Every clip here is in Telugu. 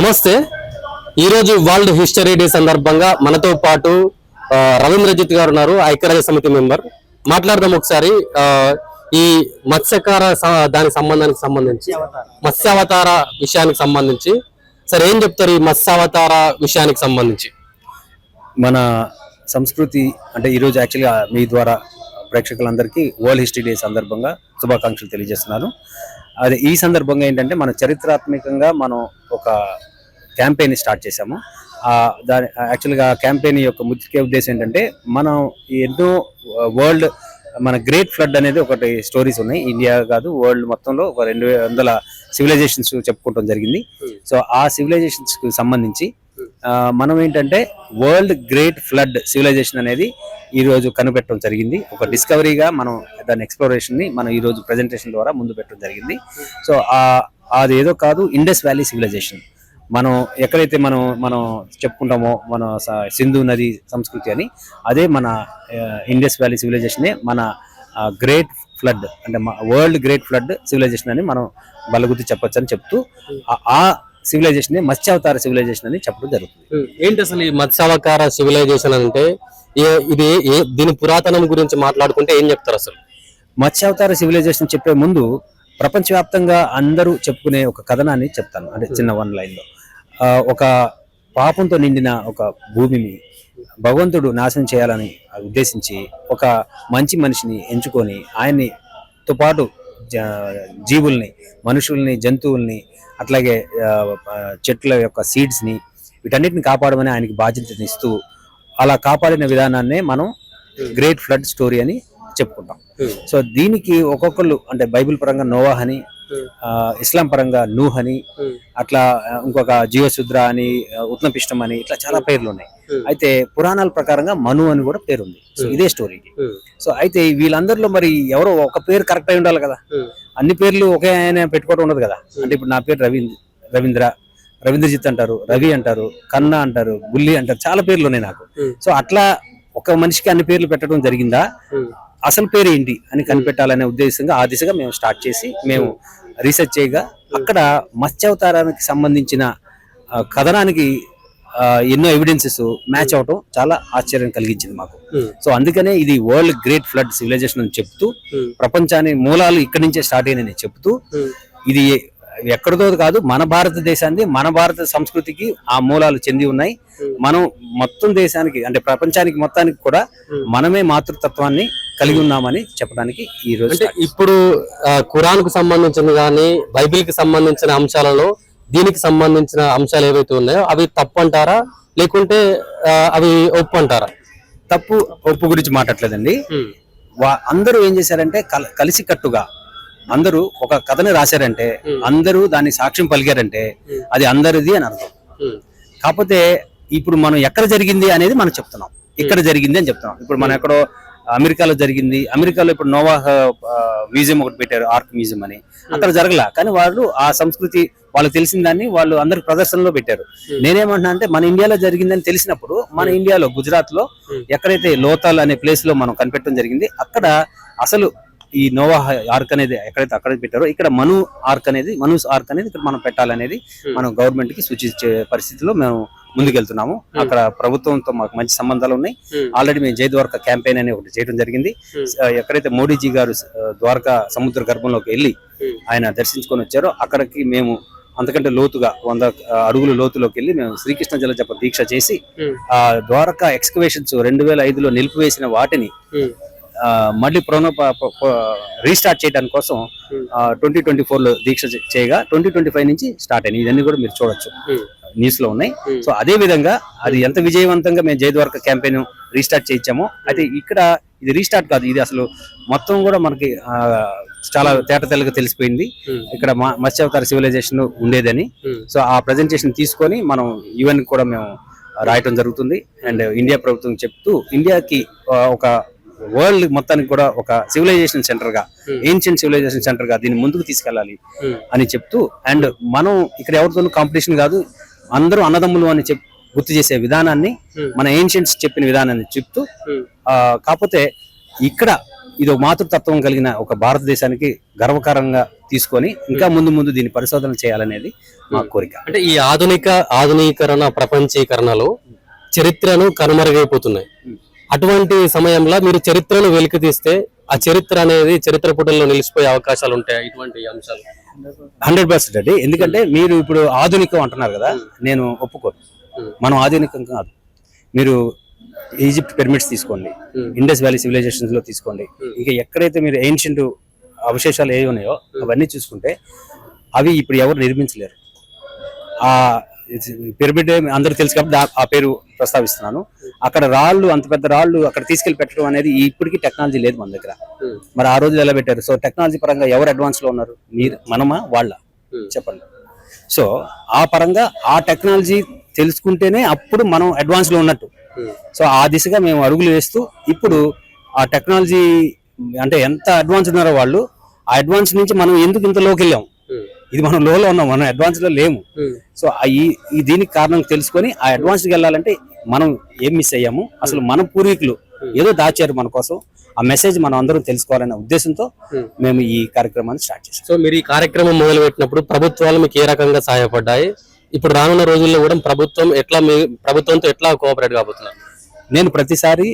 నమస్తే. ఈరోజు వరల్డ్ హిస్టరీ డే సందర్భంగా మనతో పాటు రవీంద్రజిత్ గారు ఉన్నారు, ఐక్యరాజ్య సమితి మెంబర్. మాట్లాడదాం ఒకసారి ఈ మత్స్యకార దానికి సంబంధించి మత్స్యావతార విషయానికి సంబంధించి. సరే, ఏం చెప్తారు ఈ మత్స్యావతార విషయానికి సంబంధించి? మన సంస్కృతి అంటే ఈరోజు యాక్చువల్గా మీ ద్వారా ప్రేక్షకులందరికీ వరల్డ్ హిస్టరీ డే సందర్భంగా శుభాకాంక్షలు తెలియజేస్తున్నాను. అదే ఈ సందర్భంగా ఏంటంటే మన చరిత్రాత్మకంగా మనం ఒక క్యాంపెయిన్ స్టార్ట్ చేశాము. దాని యాక్చువల్గా క్యాంపెయిన్ యొక్క ముఖ్య ఉద్దేశం ఏంటంటే మనం ఎన్నో వరల్డ్ మన గ్రేట్ ఫ్లడ్ అనేది ఒకటి స్టోరీస్ ఉన్నాయి. ఇండియా కాదు, వరల్డ్ మొత్తంలో ఒక 200 సివిలైజేషన్స్ చెప్పుకోవడం జరిగింది. సో ఆ సివిలైజేషన్స్ కి సంబంధించి మనం ఏంటంటే వరల్డ్ గ్రేట్ ఫ్లడ్ సివిలైజేషన్ అనేది ఈ రోజు కనిపెట్టడం జరిగింది. ఒక డిస్కవరీగా మనం దాని ఎక్స్ప్లోరేషన్ ని మనం ఈ రోజు ప్రెజెంటేషన్ ద్వారా ముందు పెట్టడం జరిగింది. సో అది ఏదో కాదు, ఇండస్ వ్యాలీ సివిలైజేషన్. మనం ఎక్కడైతే మనం చెప్పుకుంటామో మన సింధు నది సంస్కృతి అని, అదే మన ఇండస్ వ్యాలీ సివిలైజేషనే మన గ్రేట్ ఫ్లడ్ అంటే వరల్డ్ గ్రేట్ ఫ్లడ్ సివిలైజేషన్ అని మనం బలగుద్ది చెప్పొచ్చు అని చెప్తూ ఆ సివిలైజేషన్ మత్స్యావతార సివిలైజేషన్ అని చెప్పడం జరుగుతుంది. ఏంటి అసలు ఈ మత్స్యావతార సివిలైజేషన్ అంటే? ఇది దీని పురాతనం గురించి మాట్లాడుకుంటే ఏం చెప్తారు అసలు? మత్స్యావతార సివిలైజేషన్ చెప్పే ముందు ప్రపంచవ్యాప్తంగా అందరూ చెప్పుకునే ఒక కథనాన్ని చెప్తాను, అంటే చిన్న వన్ లైన్లో. ఒక పాపంతో నిండిన ఒక భూమిని భగవంతుడు నాశనం చేయాలని ఉద్దేశించి ఒక మంచి మనిషిని ఎంచుకొని ఆయన్నితో పాటు జీవుల్ని, మనుషుల్ని, జంతువుల్ని, అట్లాగే చెట్ల యొక్క సీడ్స్ని, వీటన్నిటిని కాపాడమని ఆయనకి బాధ్యతని ఇస్తూ అలా కాపాడిన విధానాన్నే మనం గ్రేట్ ఫ్లడ్ స్టోరీ అని చెప్పుకుంటాం. సో దీనికి ఒక్కొక్కళ్ళు అంటే బైబిల్ పరంగా నోవాహ్ అని, ఇస్లాం పరంగా నూహ్ అని, అట్లా ఇంకొక జీవశుద్ర అని, ఉత్నపిష్టం అని, ఇట్లా చాలా పేర్లు ఉన్నాయి. అయితే పురాణాల ప్రకారంగా మను అని కూడా పేరు ఉంది. సో ఇదే స్టోరీకి. సో అయితే వీళ్ళందరిలో మరి ఎవరో ఒక పేరు కరెక్ట్ అయి ఉండాలి కదా. అన్ని పేర్లు ఒకే ఆయన పెట్టుకోవడం ఉండదు కదా. అంటే ఇప్పుడు నా పేరు రవీంద్రజిత్ అంటారు, రవి అంటారు, కన్నా అంటారు, బుల్లి అంటారు, చాలా పేర్లు ఉన్నాయి నాకు. సో అట్లా ఒక మనిషికి అన్ని పేర్లు పెట్టడం జరిగిందా, అసలు పేరు ఏంటి అని కనిపెట్టాలనే ఉద్దేశంగా ఆ దిశగా మేము స్టార్ట్ చేసి మేము రీసెర్చ్ చేయగా అక్కడ మత్స్యావతారానికి సంబంధించిన కథనానికి ఎన్నో ఎవిడెన్సెస్ మ్యాచ్ అవటం చాలా ఆశ్చర్యం కలిగించింది మాకు. సో అందుకనే ఇది వరల్డ్ గ్రేట్ ఫ్లడ్ సివిలైజేషన్ అని చెప్తూ, ప్రపంచాన్ని మూలాలు ఇక్కడి నుంచే స్టార్ట్ అయినని చెప్తూ, ఇది ఎక్కడితో కాదు, మన భారతదేశాన్ని, మన భారత సంస్కృతికి ఆ మూలాలు చెంది ఉన్నాయి. మనం మొత్తం దేశానికి అంటే ప్రపంచానికి మొత్తానికి కూడా మనమే మాతృతత్వాన్ని కలిగి ఉన్నామని చెప్పడానికి ఈ రోజు. ఇప్పుడు ఖురాన్ కు సంబంధించిన కానీ బైబిల్ కి సంబంధించిన అంశాలలో దీనికి సంబంధించిన అంశాలు ఏవైతే ఉన్నాయో అవి తప్పు అంటారా, లేకుంటే అవి ఒప్పు అంటారా? తప్పు ఒప్పు గురించి మాట్లాడలేదండి. అందరూ ఏం చేశారంటే కలిసి కట్టుగా అందరూ ఒక కథని రాశారంటే, అందరూ దాన్ని సాక్ష్యం పలికారంటే అది అందరిది అని అర్థం. కాకపోతే ఇప్పుడు మనం ఎక్కడ జరిగింది అనేది మనం చెప్తున్నాం, ఇక్కడ జరిగింది అని చెప్తున్నాం. ఇప్పుడు మనం ఎక్కడో అమెరికాలో జరిగింది, అమెరికాలో ఇప్పుడు నోవాహ్ మ్యూజియం ఒకటి పెట్టారు, ఆర్క్ మ్యూజియం అని. అక్కడ జరగలా, కానీ వాళ్ళు ఆ సంస్కృతి వాళ్ళకి తెలిసిన దాన్ని వాళ్ళు అందరికి ప్రదర్శనలో పెట్టారు. నేనేమంటున్నా అంటే మన ఇండియాలో జరిగిందని తెలిసినప్పుడు మన ఇండియాలో గుజరాత్ లో ఎక్కడైతే లోతాల్ అనే ప్లేస్ లో మనం కనిపెట్టడం జరిగింది, అక్కడ అసలు ఈ నోవాహ్ ఆర్క్ అనేది ఎక్కడైతే అక్కడ పెట్టారో ఇక్కడ మనూస్ ఆర్క్ అనేది ఇక్కడ మనం పెట్టాలనేది మనం గవర్నమెంట్ కి సూచించే పరిస్థితిలో మేము ముందుకెళ్తున్నాము. అక్కడ ప్రభుత్వంతో మాకు మంచి సంబంధాలు ఉన్నాయి. ఆల్రెడీ మేము జై ద్వారకా క్యాంపెయిన్ అని ఒకటి చేయడం జరిగింది. ఎక్కడైతే మోడీజీ గారు ద్వారకా సముద్ర గర్భంలోకి వెళ్ళి ఆయన దర్శించుకొని వచ్చారో అక్కడికి మేము అంతకంటే లోతుగా 100 అడుగుల లోతులోకి వెళ్ళి మేము శ్రీకృష్ణ జలజప దీక్ష చేసి ఆ ద్వారకా ఎక్స్కవేషన్స్ 2005లో నిలిపివేసిన వాటిని మళ్ళీ రీస్టార్ట్ చేయడానికి కోసం 2024లో దీక్ష చేయగా 2025 నుంచి స్టార్ట్ అయినాయి. ఇవన్నీ కూడా మీరు చూడొచ్చు, న్యూస్ లో ఉన్నాయి. సో అదే విధంగా అది ఎంత విజయవంతంగా మేము జై ద్వారకా క్యాంపెయిన్ రీస్టార్ట్ చేయించామో, అయితే ఇక్కడ ఇది రీస్టార్ట్ కాదు, ఇది అసలు మొత్తం కూడా మనకి చాలా తేటతెల్లగా తెలిసిపోయింది ఇక్కడ మత్స్యావతార సివిలైజేషన్ ఉండేదని. సో ఆ ప్రెజెంటేషన్ తీసుకొని మనం యుఎన్ కూడా మేము రాయటం జరుగుతుంది. అండ్ ఇండియా ప్రభుత్వం చెప్తూ ఇండియాకి ఒక వరల్డ్ మొత్తానికి కూడా ఒక సివిలైజేషన్ సెంటర్ గా, ఏన్షియంట్ సివిలైజేషన్ సెంటర్ గా దీన్ని ముందుకు తీసుకెళ్లాలి అని చెప్తూ, అండ్ మనం ఇక్కడ ఎవరితోనూ కాంపిటీషన్ కాదు, అందరూ అన్నదమ్ములు అని గుర్తు చేసే విధానాన్ని మన ఏన్షియంట్స్ చెప్పిన విధానాన్ని చెప్తూ, కాకపోతే ఇక్కడ ఇది ఒక మాతృతత్వం కలిగిన ఒక భారతదేశానికి గర్వకారంగా తీసుకొని ఇంకా ముందు ముందు దీన్ని పరిశోధన చేయాలనేది మా కోరిక. అంటే ఈ ఆధునీకరణ ప్రపంచీకరణలో చరిత్రను కనుమరుగైపోతున్నాయి. అటువంటి సమయంలో మీరు చరిత్రను వెలికి తీస్తే ఆ చరిత్ర అనేది చరిత్ర పుటల్లో నిలిచిపోయే అవకాశాలు ఉంటాయి. ఇటువంటి అంశాలు 100% అండి. ఎందుకంటే మీరు ఇప్పుడు ఆధునికం అంటున్నారు కదా, నేను ఒప్పుకోను. మనం ఆధునికం కాదు. మీరు ఈజిప్ట్ పిరమిడ్స్ తీసుకోండి, ఇండస్ వ్యాలీ సివిలైజేషన్స్ లో తీసుకోండి, ఇంకా ఎక్కడైతే మీరు ఏన్షియంట్ అవశేషాలు ఏ ఉన్నాయో అవన్నీ చూసుకుంటే అవి ఇప్పుడు ఎవరు నిర్మించలేరు. ఆ పిరమిడ్ అందరూ తెలుసు కాబట్టి ఆ పేరు ప్రస్తావిస్తున్నాను. అక్కడ రాళ్ళు, అంత పెద్ద రాళ్ళు అక్కడ తీసుకెళ్లి పెట్టడం అనేది ఇప్పటికీ టెక్నాలజీ లేదు మన దగ్గర. మరి ఆ రోజులు ఎలా పెట్టారు? సో టెక్నాలజీ పరంగా ఎవరు అడ్వాన్స్ లో ఉన్నారు? మీరు, మనమా, వాళ్ళ? చెప్పండి. సో ఆ పరంగా ఆ టెక్నాలజీ తెలుసుకుంటేనే అప్పుడు మనం అడ్వాన్స్ లో ఉన్నట్టు. సో ఆ దిశగా మేము అడుగులు వేస్తూ ఇప్పుడు ఆ టెక్నాలజీ అంటే ఎంత అడ్వాన్స్ ఉన్నారో వాళ్ళు, ఆ అడ్వాన్స్ నుంచి మనం ఎందుకు ఇంత లోకి వెళ్ళాం? ఇది మనం లోలో ఉన్నాం, మనం అడ్వాన్స్ లో లేము. సో ఈ దీనికి కారణం తెలుసుకొని ఆ అడ్వాన్స్ కి వెళ్ళాలంటే మనం ఏం మిస్ అయ్యాము, అసలు మన పూర్వీకులు ఏదో దాచారు మన కోసం, ఆ మెసేజ్ మనం అందరం తెలుసుకోవాలనే ఉద్దేశంతో మేము ఈ కార్యక్రమాన్ని స్టార్ట్ చేసాం. సో మీరు ఈ కార్యక్రమం మొదలు పెట్టినప్పుడు ప్రభుత్వాలు మీకు ఏ రకంగా సహాయపడ్డాయి? ఇప్పుడు రానున్న రోజుల్లో కూడా ప్రభుత్వంతో ఎట్లా కోఆపరేట్ కాబోతున్నారు? నేను ప్రతిసారి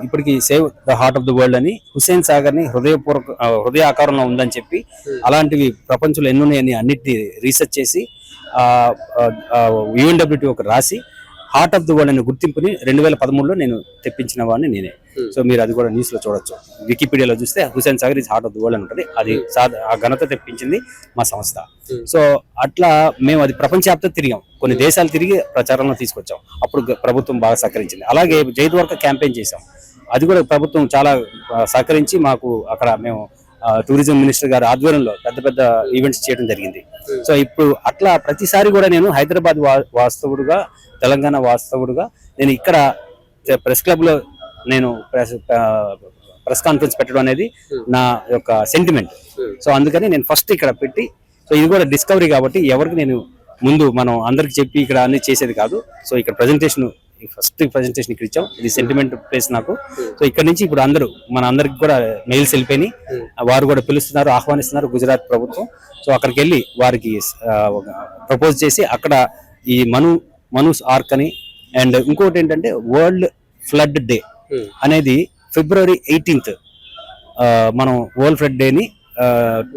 ఇప్పటికి save the heart of the world అని హుస్సేన్ సాగర్ ని హృదయ ఆకారంలో ఉందని చెప్పి అలాంటివి ప్రపంచంలో ఎన్నున్నాయని అన్నిటిని రీసెర్చ్ చేసి UNWTO ఒక రాసి హార్ట్ ఆఫ్ ద వరల్డ్ అనే గుర్తింపుని 2013లో నేను తెప్పించిన వాడిని నేనే. సో మీరు అది కూడా న్యూస్ లో చూడొచ్చు, వికీపీడియాలో చూస్తే Hussain Sagar is heart of the world అని ఉంటుంది. అది ఆ ఘనత తెప్పించింది మా సంస్థ. సో అట్లా మేము అది ప్రపంచవ్యాప్తంగా తిరిగాం, కొన్ని దేశాలు తిరిగి ప్రచారంలో తీసుకొచ్చాం. అప్పుడు ప్రభుత్వం బాగా సహకరించింది. అలాగే జైద్వారకా క్యాంపెయిన్ చేసాం, అది కూడా ప్రభుత్వం చాలా సహకరించి మాకు అక్కడ మేము టూరిజం మినిస్టర్ గారి ఆధ్వర్యంలో పెద్ద పెద్ద ఈవెంట్స్ చేయడం జరిగింది. సో ఇప్పుడు అట్లా ప్రతిసారి కూడా నేను హైదరాబాద్ వాస్తవుడుగా, తెలంగాణ వాస్తవుడుగా నేను ఇక్కడ ప్రెస్ క్లబ్ లో నేను ప్రెస్ కాన్ఫరెన్స్ పెట్టడం అనేది నా యొక్క సెంటిమెంట్. సో అందుకని నేను ఫస్ట్ ఇక్కడ పెట్టి, సో ఇది కూడా డిస్కవరీ కాబట్టి ఎవరికి నేను ముందు మనం అందరికి చెప్పి ఇక్కడ అన్ని చేసేది కాదు. సో ఇక్కడ ఫస్ట్ ప్రెజెంటేషన్ ఇక్కడ ఇచ్చాం, ఇది సెంటిమెంట్ ప్లేస్ నాకు. సో ఇక్కడ నుంచి ఇప్పుడు మన అందరికి కూడా మెయిల్స్ వెళ్ళిపోయి వారు కూడా పిలుస్తున్నారు, ఆహ్వానిస్తున్నారు గుజరాత్ ప్రభుత్వం. సో అక్కడికి వెళ్ళి వారికి ప్రపోజ్ చేసి అక్కడ ఈ మనూస్ ఆర్క్ అని, అండ్ ఇంకోటి ఏంటంటే వరల్డ్ ఫ్లడ్ డే అనేది February 18th మనం వరల్డ్ ఫ్లడ్ డేని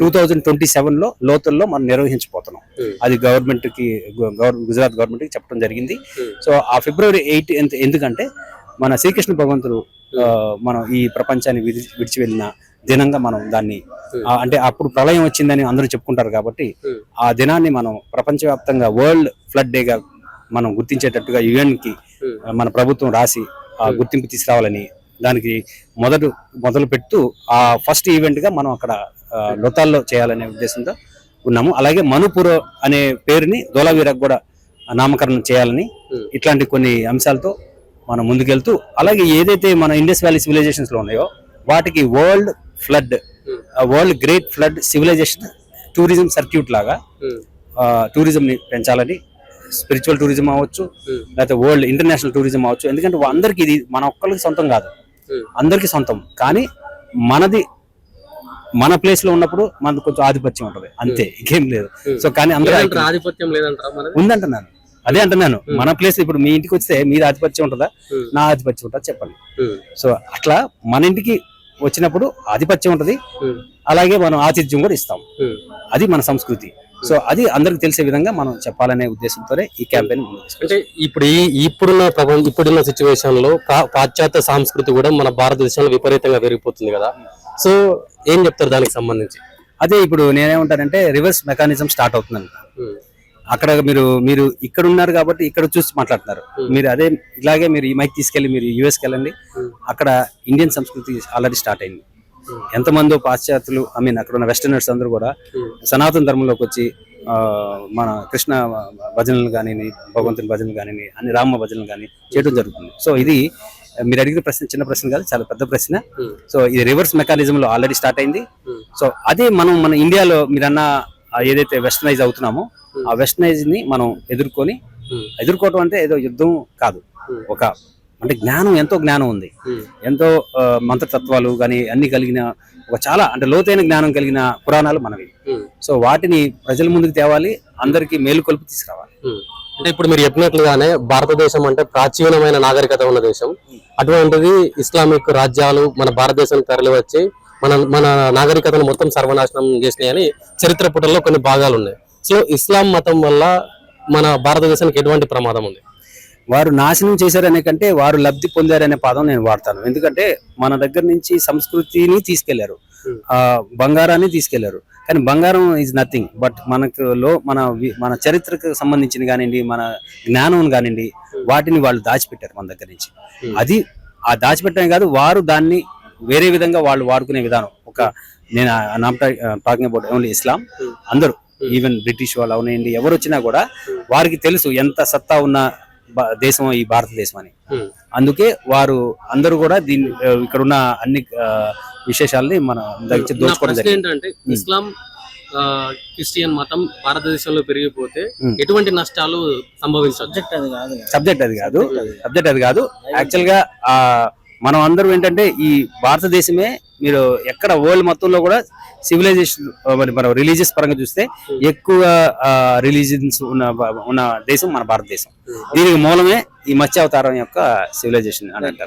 2027లో లోతుల్లో మనం నిర్వహించబోతున్నాం. అది గుజరాత్ గవర్నమెంట్ కి చెప్పడం జరిగింది. సో ఆ February 8th ఎందుకంటే మన శ్రీకృష్ణ భగవంతుడు మనం ఈ ప్రపంచాన్ని విడిచి వెళ్ళిన దినంగా మనం దాన్ని, అంటే అప్పుడు ప్రళయం వచ్చిందని అందరూ చెప్పుకుంటారు కాబట్టి ఆ దినాన్ని మనం ప్రపంచవ్యాప్తంగా వరల్డ్ ఫ్లడ్ డేగా మనం గుర్తించేటట్టుగా UN కి మన ప్రభుత్వం రాసి ఆ గుర్తింపు తీసుకురావాలని దానికి మొదలు పెడుతూ ఆ ఫస్ట్ ఈవెంట్ గా మనం అక్కడ లోతాల్లో చేయాలనే ఉద్దేశంతో ఉన్నాము. అలాగే మణిపూర్ అనే పేరుని ధోలావీరకు కూడా నామకరణం చేయాలని, ఇట్లాంటి కొన్ని అంశాలతో మనం ముందుకెళ్తూ, అలాగే ఏదైతే మన ఇండస్ వ్యాలీ సివిలైజేషన్స్ లో ఉన్నాయో వాటికి world great flood civilisation tourism circuit లాగా టూరిజం ని పెంచాలని, స్పిరిచువల్ టూరిజం అవ్వచ్చు, లేకపోతే వరల్డ్ ఇంటర్నేషనల్ టూరిజం అవ్వచ్చు. ఎందుకంటే అందరికి ఇది మన ఒక్కరికి సొంతం కాదు, అందరికి సొంతం. కానీ మన ప్లేస్ లో ఉన్నప్పుడు మనకు కొంచెం ఆధిపత్యం ఉంటది, అంతే, ఇంకేం లేదు. సో కానీ అందరూ ఆధిపత్యం ఉందంటున్నాను, అదే అంటున్నాను. మన ప్లేస్ ఇప్పుడు మీ ఇంటికి వస్తే మీరు ఆధిపత్యం ఉంటుందా, నా ఆధిపత్యం ఉంటుందా చెప్పండి. సో అట్లా మన ఇంటికి వచ్చినప్పుడు ఆధిపత్యం ఉంటది, అలాగే మనం ఆతిథ్యం కూడా ఇస్తాం. అది మన సంస్కృతి. సో అది అందరికి తెలిసే విధంగా మనం చెప్పాలనే ఉద్దేశంతోనే ఈ క్యాంపెయిన్. అంటే ఇప్పుడున్న సిచ్యువేషన్ లో పాశ్చాత్య సంస్కృతి కూడా మన భారతదేశంలో విపరీతంగా పెరిగిపోతుంది కదా. సో ఏం చెప్తారు దానికి సంబంధించి? అదే ఇప్పుడు నేనేమంటానంటే రివర్స్ మెకానిజం స్టార్ట్ అవుతుందంట. అక్కడ మీరు ఇక్కడ ఉన్నారు కాబట్టి ఇక్కడ చూసి మాట్లాడుతున్నారు. మీరు అదే ఇలాగే మీరు ఈ మైక్ తీసుకెళ్లి మీరు యుఎస్కి వెళ్ళండి, అక్కడ ఇండియన్ సంస్కృతి ఆల్రెడీ స్టార్ట్ అయింది. ఎంతమందో పాశ్చాత్యులు అక్కడ ఉన్న వెస్టర్నర్స్ అందరూ కూడా సనాతన ధర్మంలోకి వచ్చి మన కృష్ణ భజనలు కానీ, భగవంతుని భజనలు కానీ, అన్ని రామ భజనలు కానీ చేయడం జరుగుతుంది. సో ఇది మీరు అడిగిన ప్రశ్న చిన్న ప్రశ్న కాదు, చాలా పెద్ద ప్రశ్న. సో ఇది రివర్స్ మెకానిజం లో ఆల్రెడీ స్టార్ట్ అయింది. సో అదే మన ఇండియాలో మీరన్న ఏదైతే వెస్టర్నైజ్ అవుతున్నామో ఆ వెస్టర్నైజ్ ని మనం ఎదుర్కోవటం అంటే ఏదో యుద్ధం కాదు, ఒక అంటే జ్ఞానం, ఎంతో జ్ఞానం ఉంది, ఎంతో మంత్రతత్వాలు కానీ అన్ని కలిగిన ఒక చాలా అంటే లోతైన జ్ఞానం కలిగిన పురాణాలు మనవి. సో వాటిని ప్రజల ముందుకు తేవాలి, అందరికీ మేలుకొల్పి తీసుకురావాలి. అంటే ఇప్పుడు మీరు చెప్పినట్లుగానే భారతదేశం అంటే ప్రాచీనమైన నాగరికత ఉన్న దేశం. అటువంటిది ఇస్లామిక్ రాజ్యాలు మన భారతదేశానికి తరలి వచ్చి మన నాగరికతను మొత్తం సర్వనాశనం చేసినాయని చరిత్ర పుటల్లో కొన్ని భాగాలు ఉన్నాయి. సో ఇస్లాం మతం వల్ల మన భారతదేశానికి ఎటువంటి ప్రమాదం ఉంది? వారు నాశనం చేశారనే కంటే వారు లబ్ధి పొందారనే పదం నేను వాడతాను. ఎందుకంటే మన దగ్గర నుంచి సంస్కృతిని తీసుకెళ్లారు, బంగారాన్ని తీసుకెళ్లారు. కానీ బంగారం ఈజ్ నథింగ్ బట్ మనకు మన చరిత్రకు సంబంధించిన కానివ్వండి, మన జ్ఞానం కానివ్వండి, వాటిని వాళ్ళు దాచిపెట్టారు మన దగ్గర నుంచి. అది ఆ దాచిపెట్టడమే కాదు, వారు దాన్ని వేరే విధంగా వాళ్ళు వాడుకునే విధానం. నేను టాకింగ్ అబౌట్ ఓన్లీ ఇస్లాం. అందరూ ఈవెన్ బ్రిటిష్ వాళ్ళు అవనండి, ఎవరు వచ్చినా కూడా వారికి తెలుసు ఎంత సత్తా ఉన్న దేశం ఈ భారతదేశం అని. అందుకే వారు అందరూ కూడా దీన్ని ఇక్కడ ఉన్న అన్ని విశేషాలని మన దగ్గర దోచుకోవడం జరిగింది. ఏంటంటే ఇస్లాం క్రిస్టియన్ మతం భారతదేశంలో పెరిగిపోతే ఎటువంటి నష్టాలు సంభవించవచ్చు? సబ్జెక్ట్ అది కాదు. యాక్చువల్ గా మనం అందరూ ఏంటంటే ఈ భారతదేశమే, మీరు ఎక్కడ వరల్డ్ మొత్తంలో కూడా సివిలైజేషన్ మనం రిలీజియస్ పరంగా చూస్తే ఎక్కువ రిలీజియన్స్ ఉన్న దేశం మన భారతదేశం. దీనికి మూలమే ఈ మత్స్యావతారం యొక్క సివిలైజేషన్ అని అంటారు.